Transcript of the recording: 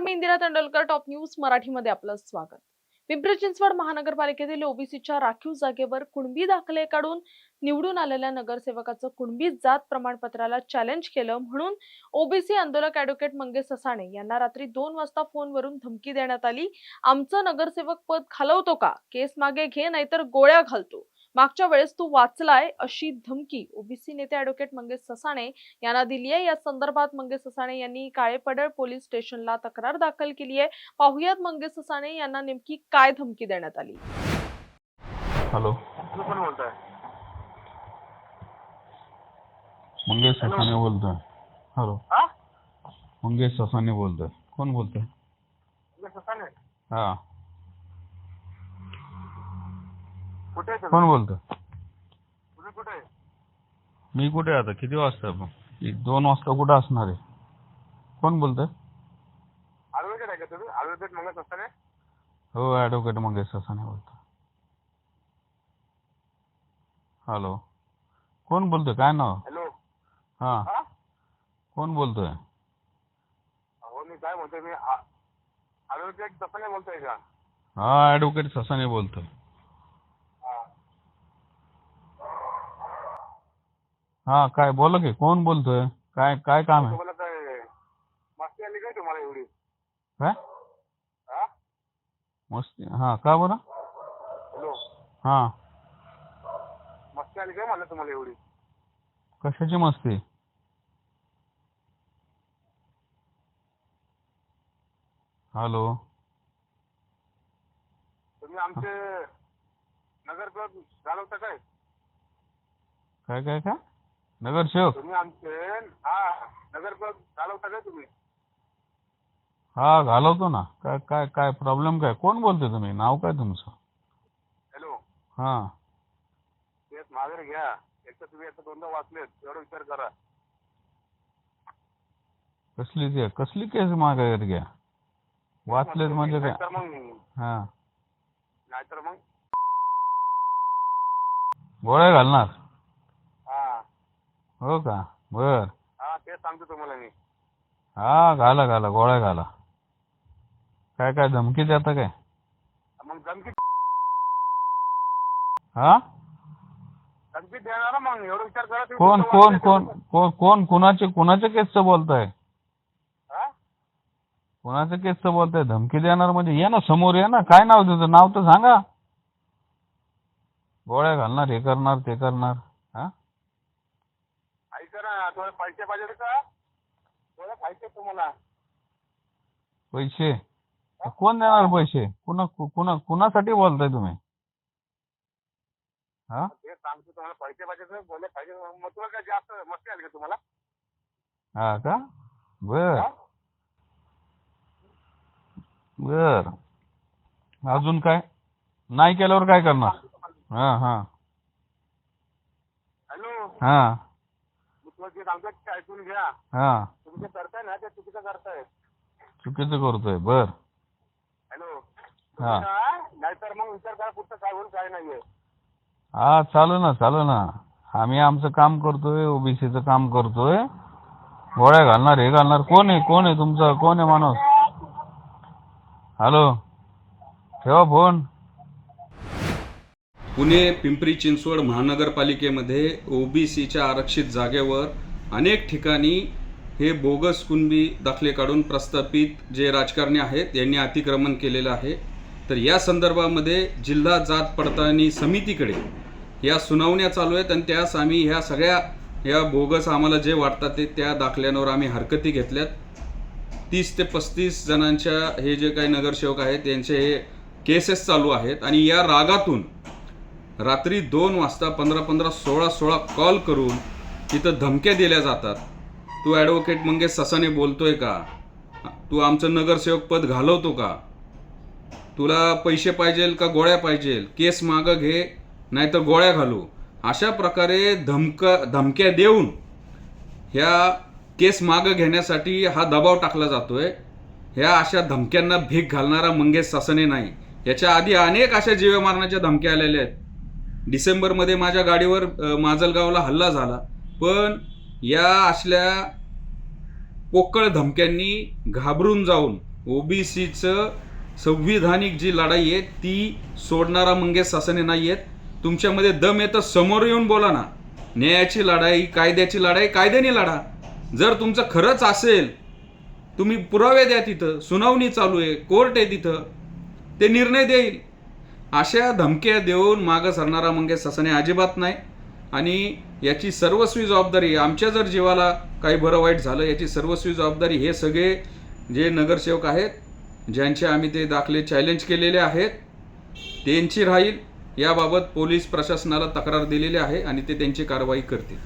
मी Indira Tendulkar, top news मराठीमध्ये आपलं स्वागत। पिंपरी चिंचवड महानगरपालिकेतील ओबीसीच्या राखीव जागेवर कुणबी दाखले काढून निवडून आलेल्या नगरसेवकाचं कुणबी जात प्रमाणपत्राला चॅलेंज केलं म्हणून ओबीसी आंदोलक ॲडव्होकेट मंगेश ससाणे यांना रात्री 2 वाजता फोनवरून धमकी देण्यात आली। आमचं नगरसेवक पद घालवतो का? केस मागे घे नाहीतर गोळ्या घालतो। मागच्या वेळेस तू वाचलाय अशी धमकी ओबीसी नेते ॲडव्होकेट मंगेश ससाणे यांना दिली आहे। या संदर्भात मंगेश ससाणे यांनी काळेपडळ पोलीस स्टेशनला तक्रार दाखल केली आहे। पाहुयात मंगेश ससाणे यांना नेमकी काय धमकी देण्यात आली। हॅलो, कोण बोलताय? मंगेश ससाणे बोलतोय। हॅलो, हा? मंगेश ससाणे बोलतोय। कोण बोलतोय? मंगेश ससाणे? हा, कुठे आहे तुम्ही? कोण बोलतोय? तुम्ही कुठे आहे? मी कुठे आहे आता? किती वाजता आपण? 2 वाजता कुठे असणार आहे? कोण बोलतोय? ॲडव्होकेट आहे का तुम्ही? ॲडव्होकेट मंगेश ससाणे? हो, ॲडव्होकेट मंगेश ससाणे बोलतोय। हॅलो, कोण बोलतोय? काय नाव? हॅलो, हा, हा? कोण बोलतोय? हो, मी काय म्हणतोय, मी ॲडव्होकेट ससाणे बोलतोय का? हा, ॲडव्होकेट ससाणे बोलतोय। हा. हा, काय बोला की, कोण बोलतोय? काय काय काम आहे? तुम्हाला काय मस्ती आली काय तुम्हाला एवढी? काय हा? मस्ती? हा, का बरं? हॅलो, हा, मस्ती आली काय म्हणलं तुम्हाला एवढी? कशाची मस्ती? हॅलो, तुम्ही आमचे नगरसेवक घालवता काय? काय काय काय नगरसेवक? तुम्ही आमचे नगरसेवक घालवता काय तुम्ही? हा, घालवतो ना। काय काय काय प्रॉब्लेम काय? कोण बोलतोय तुम्ही? नाव काय तुमचं? हॅलो, हा, केस माघारी घ्या। एक तर तुम्ही आता 2दा वाचलेत, एवढा विचार करा। कसली केस मागे घ्या? वाचलेत म्हणजे काय? नाहीतर मग गोळ्या घालणार? हा हो का? बर, हा, तेच सांगतो तुम्हाला मी। हा, घाला घाला, गोळ्या घाला। काय काय धमकी देता काय? मग धमकी हा, देणार ना मग, एवढा विचार करा तुम्ही। कोण कोण कोण कोण कोण कुणाच्या केसचं बोलताय? हा? कुणाच्या केसचं बोलताय? धमकी देणार म्हणजे या ना समोर, या ना। काय नाव तुझं? नाव तर सांगा। गोळ्या घालणार, हे करणार, ते करणार। हा, ऐका ना, तुम्हाला पैसे पाहिजे का? थोडं खायचे तुम्हाला पैसे? कोण देणार पैसे? कुणासाठी बोलताय तुम्ही? हा, ते सांगतो तुम्हाला, पैसे पाहिजे तर बोले पाहिजे। मग तुला काय जास्त मस्ती आली का तुम्हाला? हा का? बर हा? बर, अजून काय? नाही केल्यावर काय करणार? हा हा हॅलो, हा मी तुला जे सांगतो ते ऐकून घ्या। हा, तुम्ही जे करताय ना ते चुकीचं करताय। चुकीचं करतोय? बर, हॅलो, हा नाहीतर मग विचार करा पुढचं काय होईल काय नाहीये। हा, चालू ना। आम्ही आमचं काम करतोय, ओबीसीचं काम करतोय। गोळ्या घालणार, हे घालणार? कोण आहे तुमचा? कोण आहे माणूस? हॅलो, ठेवा फोन। पुणे पिंपरी चिंचवड महानगरपालिकेमध्ये ओबीसीच्या आरक्षित जागेवर अनेक ठिकाणी हे बोगस कुणबी दाखले काढून प्रस्थापित जे राजकारणी आहेत यांनी अतिक्रमण केलेलं आहे। तर या संदर्भामध्ये जिल्हा जात पडताळणी समितीकडे या सुनावण्या चालू आहेत आणि त्यास आम्ही ह्या सगळ्या या बोगस आम्हाला जे वाटतात ते त्या दाखल्यांवर आम्ही हरकती घेतल्यात। 30 ते 35 जणांच्या हे जे काही नगरसेवक आहेत यांचे हे केसेस चालू आहेत आणि या रागातून रात्री 2 वाजता 15-15, 16-16 कॉल करून तिथं धमक्या दिल्या जातात। तू ॲडव्होकेट मंगेश ससाणे बोलतोय का? तू आमचं नगरसेवक पद घालवतो का? तुला पैसे पाहिजेल का गोळ्या पाहिजेल? केस मागं घे नाहीतर गोळ्या घालू। अशा प्रकारे धमक्या देऊन ह्या केस मागं घेण्यासाठी हा दबाव टाकला जातोय। ह्या अशा धमक्यांना भीक घालणारा मंगेश ससाणे नाही। याच्या आधी अनेक अशा जीवे मारण्याच्या धमक्या आलेल्या आहेत। डिसेंबरमध्ये माझ्या गाडीवर माजलगावला हल्ला झाला, पण या असल्या पोकळ धमक्यांनी घाबरून जाऊन ओबीसीचं संविधानिक जी लढाई आहे ती सोडणारा मंगेश सासने नाही आहेत. तुमच्यामध्ये दम येतं समोर येऊन बोला ना. न्यायाची लढाई, कायद्याची लढाई कायद्याने लढा. जर तुमचं खरंच असेल, तुम्ही पुरावे द्या. तिथं सुनावणी चालू आहे, कोर्ट आहे, तिथं ते निर्णय देईल. अशा धमक्या देऊन मागं सरणारा मंगेश सासने अजिबात नाही. आणि याची सर्वस्वी जबाबदारी, आमच्या जर जीवाला काही बरं वाईट झालं, याची सर्वस्वी जबाबदारी हे सगळे जे नगरसेवक आहेत, ज्यांचे आम्ही ते दाखले चॅलेंज केलेले आहेत, त्यांची राहील. याबाबत पोलीस प्रशासनाला तक्रार दिलेली आहे आणि ते त्यांची कारवाई करतील.